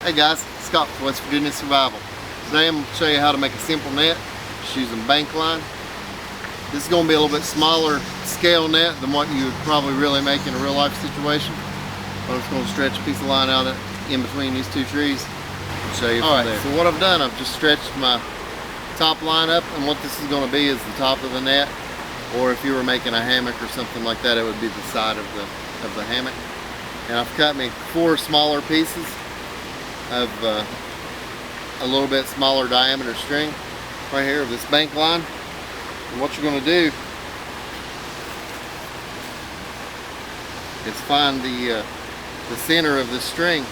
Hey guys, Scott from West Virginia Survival. Today I'm going to show you how to make a simple net just using Bankline. This is going to be a little bit smaller scale net than what you would probably really make in a real life situation. I'm just going to stretch a piece of line out in between these two trees and show you from there. So what I've done, I've just stretched my top line up, and what this is going to be is the top of the net, or if you were making a hammock or something like that, it would be the side of the hammock. And I've cut me 4 smaller pieces of a little bit smaller diameter string right here of this Bankline. And what you're going to do is find the center of the string.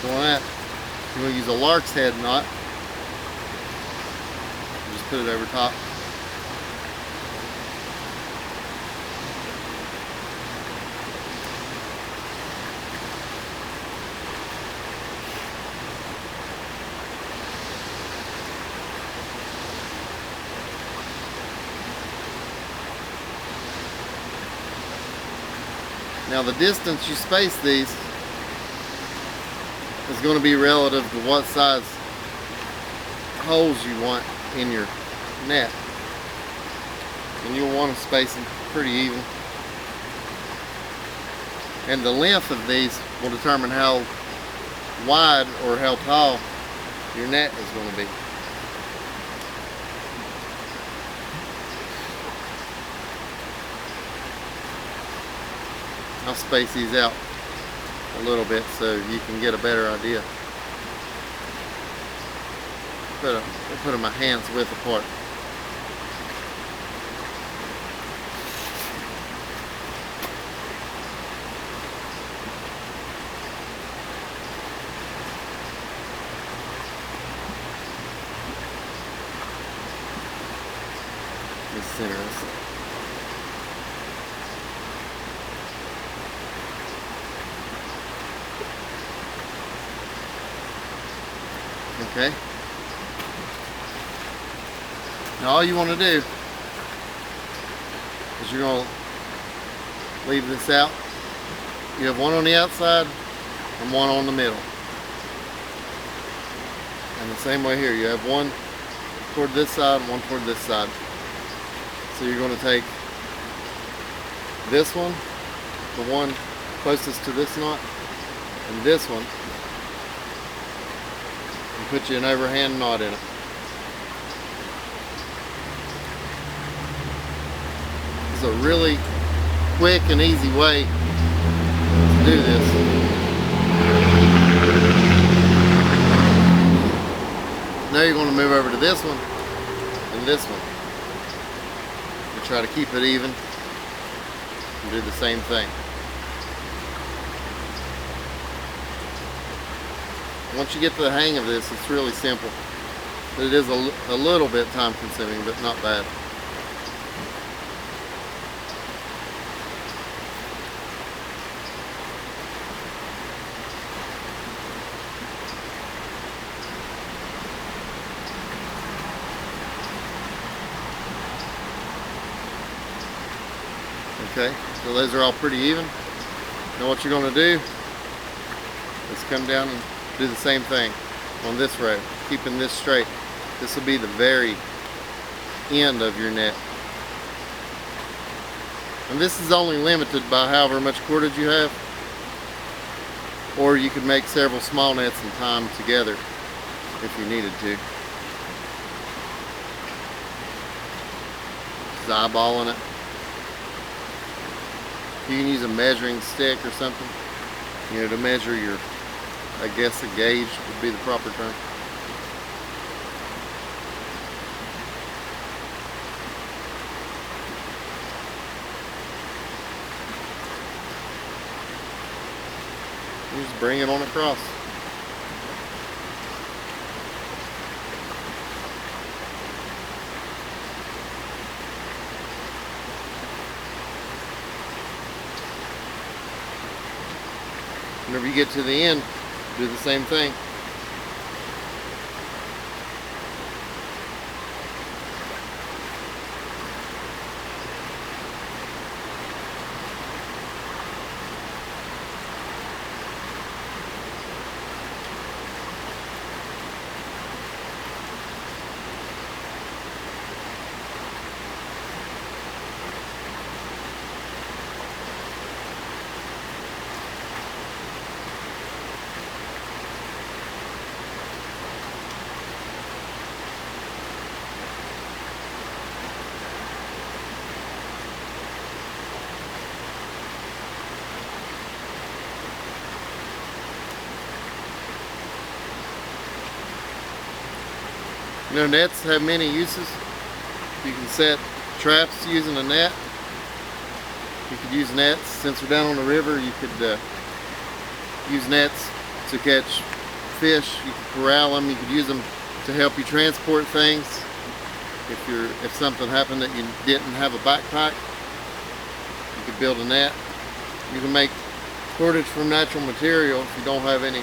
So on that, you're going to use a lark's head knot. Just put it over top. Now the distance you space these is going to be relative to what size holes you want in your net. And you'll want to space them pretty even. And the length of these will determine how wide or how tall your net is going to be. I'll space these out a little bit so you can get a better idea. I'll put them my hands width apart. The center is. Okay. Now all you want to do is you're going to leave this out. You have one on the outside and one on the middle. And the same way here, you have one toward this side and one toward this side. So you're going to take this one, the one closest to this knot, and this one, and put you an overhand knot in it. It's a really quick and easy way to do this. Now you're going to move over to this one and this one and try to keep it even and do the same thing. Once you get to the hang of this, it's really simple. But it is a little bit time consuming, but not bad. Okay, so those are all pretty even. Now what you're going to do is come down and do the same thing on this row, keeping this straight. This will be the very end of your net. And this is only limited by however much cordage you have, or you could make several small nets and tie them together if you needed to. Just eyeballing it. You can use a measuring stick or something, you know, to measure your, I guess a gauge would be the proper term. You just bring it on across. Whenever you get to the end, do the same thing. Nets have many uses. You can set traps using a net. You could use nets, since we're down on the river, you could use nets to catch fish. You could corral them, you could use them to help you transport things. If something happened that you didn't have a backpack, you could build a net. You can make cordage from natural material if you don't have any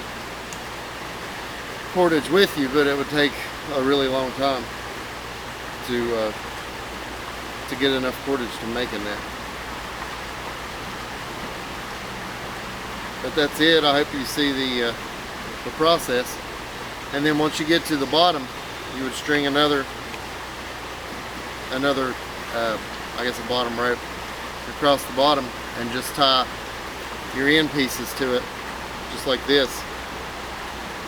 cordage with you, but it would take a really long time to get enough cordage to make a net. But that's it. I hope you see the process. And then once you get to the bottom, you would string another I guess a bottom rope across the bottom and just tie your end pieces to it, just like this,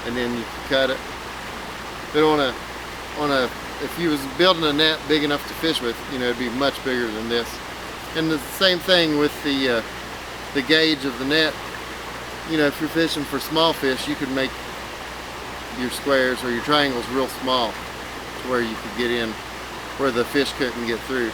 and then you can cut it. But if you was building a net big enough to fish with, you know, it'd be much bigger than this. And the same thing with the gauge of the net. You know, if you're fishing for small fish, you could make your squares or your triangles real small to where you could get in where the fish couldn't get through.